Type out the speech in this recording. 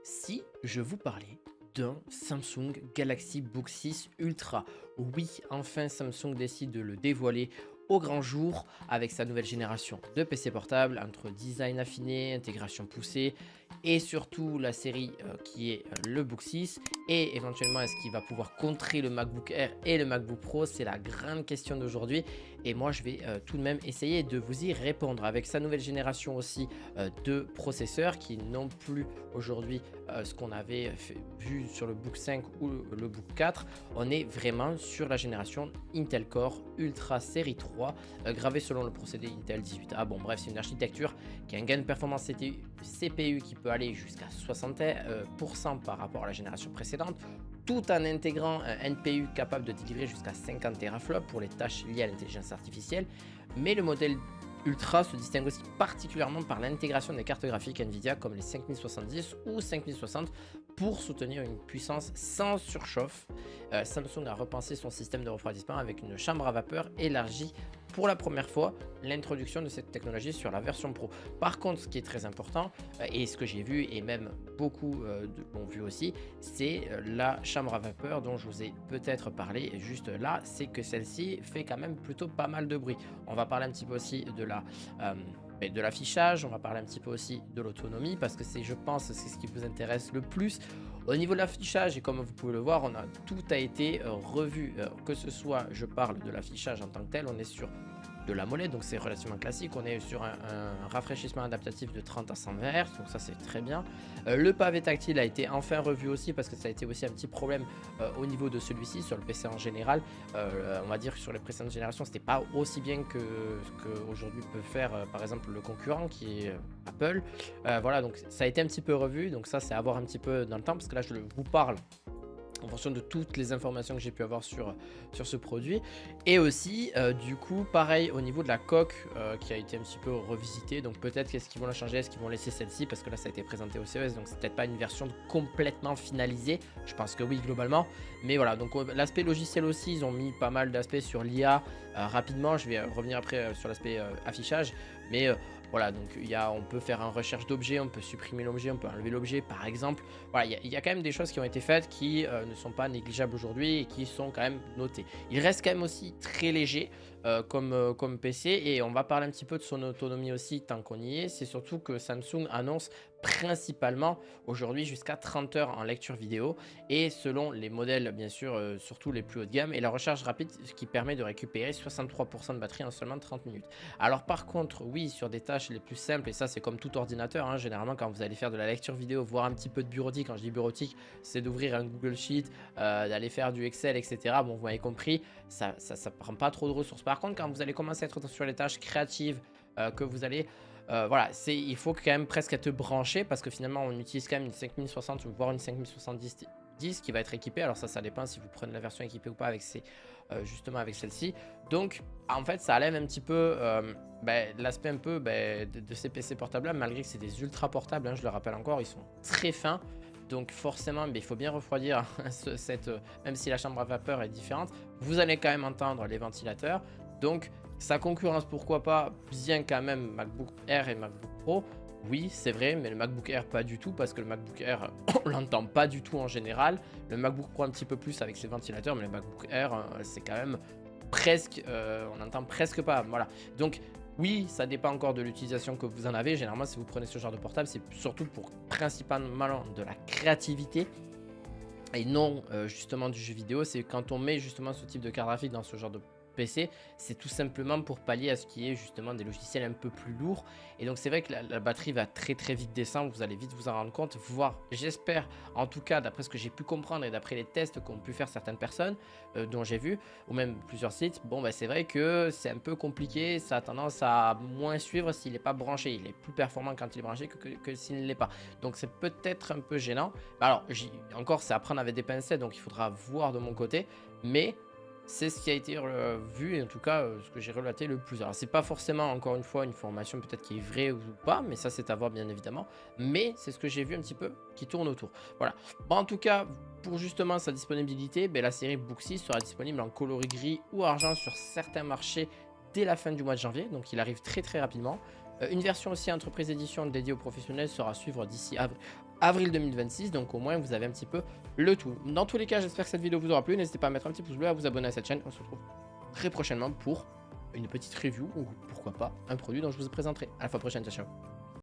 Si je vous parlais d'un Samsung Galaxy Book 6 Ultra, oui, enfin Samsung décide de le dévoiler au grand jour avec sa nouvelle génération de PC portable entre design affiné, intégration poussée et surtout la série qui est le Book 6 et éventuellement est-ce qu'il va pouvoir contrer le MacBook Air et le MacBook Pro, c'est la grande question d'aujourd'hui et moi je vais tout de même essayer de vous y répondre avec sa nouvelle génération aussi de processeurs qui n'ont plus aujourd'hui ce qu'on avait vu sur le Book 5 ou le Book 4. On est vraiment sur la génération Intel Core Ultra série 3 gravée selon le procédé Intel 18A. Bon bref, c'est une architecture qui a un gain de performance CPU qui peut aller jusqu'à 60% par rapport à la génération précédente, tout en intégrant un NPU capable de délivrer jusqu'à 50 teraflops pour les tâches liées à l'intelligence artificielle. Mais le modèle Ultra se distingue aussi particulièrement par l'intégration des cartes graphiques Nvidia comme les 5070 ou 5060 pour soutenir une puissance sans surchauffe. Samsung a repensé son système de refroidissement avec une chambre à vapeur élargie pour la première fois, l'introduction de cette technologie sur la version Pro. Par contre, ce qui est très important, et ce que j'ai vu et même beaucoup l'ont vu aussi, c'est la chambre à vapeur dont je vous ai peut-être parlé juste là, c'est que celle-ci fait quand même plutôt pas mal de bruit. On va parler un petit peu aussi de l'affichage, on va parler un petit peu aussi de l'autonomie parce que c'est, je pense, c'est ce qui vous intéresse le plus. Au niveau de l'affichage, et comme vous pouvez le voir, tout a été revu, que ce soit, je parle de l'affichage en tant que tel, on est sur de l'AMOLED, donc c'est relativement classique. On est sur un rafraîchissement adaptatif de 30 à 120 Hz, donc ça c'est très bien. Le pavé tactile a été enfin revu aussi parce que ça a été aussi un petit problème au niveau de celui-ci, sur le PC en général. On va dire que sur les précédentes générations, c'était pas aussi bien que ce qu'aujourd'hui peut faire par exemple le concurrent qui est Apple. Voilà, donc ça a été un petit peu revu, donc ça c'est à voir un petit peu dans le temps parce que là je vous parle en fonction de toutes les informations que j'ai pu avoir sur ce produit. Et aussi, du coup, pareil au niveau de la coque qui a été un petit peu revisitée. Donc peut-être qu'est-ce qu'ils vont la changer, est-ce qu'ils vont laisser celle-ci parce que là ça a été présenté au CES, donc c'est peut-être pas une version complètement finalisée. Je pense que oui, globalement. Mais voilà, donc l'aspect logiciel aussi, ils ont mis pas mal d'aspects sur l'IA rapidement. Je vais revenir après sur l'aspect affichage. Mais voilà, donc on peut faire une recherche d'objets, on peut supprimer l'objet, on peut enlever l'objet par exemple. Voilà, il y a quand même des choses qui ont été faites qui ne sont pas négligeables aujourd'hui et qui sont quand même notées. Il reste quand même aussi très léger comme PC et on va parler un petit peu de son autonomie aussi tant qu'on y est. C'est surtout que Samsung annonce principalement aujourd'hui jusqu'à 30 heures en lecture vidéo et selon les modèles bien sûr, surtout les plus haut de gamme, et la recharge rapide ce qui permet de récupérer 63% de batterie en seulement 30 minutes. Alors par contre, oui, sur des tâches les plus simples, et ça c'est comme tout ordinateur, hein, généralement quand vous allez faire de la lecture vidéo, voire un petit peu de bureautique, quand je dis bureautique, c'est d'ouvrir un Google Sheet, d'aller faire du Excel, etc. Bon, vous m'avez compris, ça prend pas trop de ressources. Par contre, quand vous allez commencer à être sur les tâches créatives, que vous allez... voilà, il faut quand même presque être branché parce que finalement on utilise quand même une 5060 voire une 5070 qui va être équipée. Alors ça dépend si vous prenez la version équipée ou pas avec justement avec celle-ci. Donc en fait ça enlève un petit peu l'aspect un peu de ces PC portables là, malgré que c'est des ultra portables, hein, je le rappelle encore, ils sont très fins. Donc forcément, il faut bien refroidir même si la chambre à vapeur est différente, vous allez quand même entendre les ventilateurs. Donc sa concurrence, pourquoi pas, bien quand même MacBook Air et MacBook Pro. Oui, c'est vrai, mais le MacBook Air pas du tout, parce que le MacBook Air, on l'entend pas du tout en général. Le MacBook Pro un petit peu plus avec ses ventilateurs, mais le MacBook Air, c'est quand même presque, on n'entend presque pas. Voilà. Donc oui, ça dépend encore de l'utilisation que vous en avez. Généralement, si vous prenez ce genre de portable, c'est surtout pour principalement de la créativité et non justement du jeu vidéo. C'est quand on met justement ce type de carte graphique dans ce genre de PC, c'est tout simplement pour pallier à ce qui est justement des logiciels un peu plus lourds. Et donc c'est vrai que la batterie va très très vite descendre, vous allez vite vous en rendre compte, voire j'espère, en tout cas d'après ce que j'ai pu comprendre et d'après les tests qu'ont pu faire certaines personnes dont j'ai vu, ou même plusieurs sites, bon c'est vrai que c'est un peu compliqué, ça a tendance à moins suivre s'il n'est pas branché, il est plus performant quand il est branché que s'il ne l'est pas. Donc c'est peut-être un peu gênant. Alors encore c'est à prendre avec des pincettes, donc il faudra voir de mon côté, mais c'est ce qui a été vu et en tout cas ce que j'ai relaté le plus. Alors c'est pas forcément encore une fois une formation peut-être qui est vraie ou pas, mais ça c'est à voir bien évidemment. Mais c'est ce que j'ai vu un petit peu qui tourne autour. Voilà. Bon, en tout cas, pour justement sa disponibilité, la série Book 6 sera disponible en coloris gris ou argent sur certains marchés dès la fin du mois de janvier. Donc il arrive très très rapidement. Une version aussi entreprise édition dédiée aux professionnels sera à suivre d'ici avril 2026. Donc au moins, vous avez un petit peu le tout. Dans tous les cas, j'espère que cette vidéo vous aura plu. N'hésitez pas à mettre un petit pouce bleu, à vous abonner à cette chaîne. On se retrouve très prochainement pour une petite review ou pourquoi pas un produit dont je vous présenterai. À la fois prochaine, ciao ciao.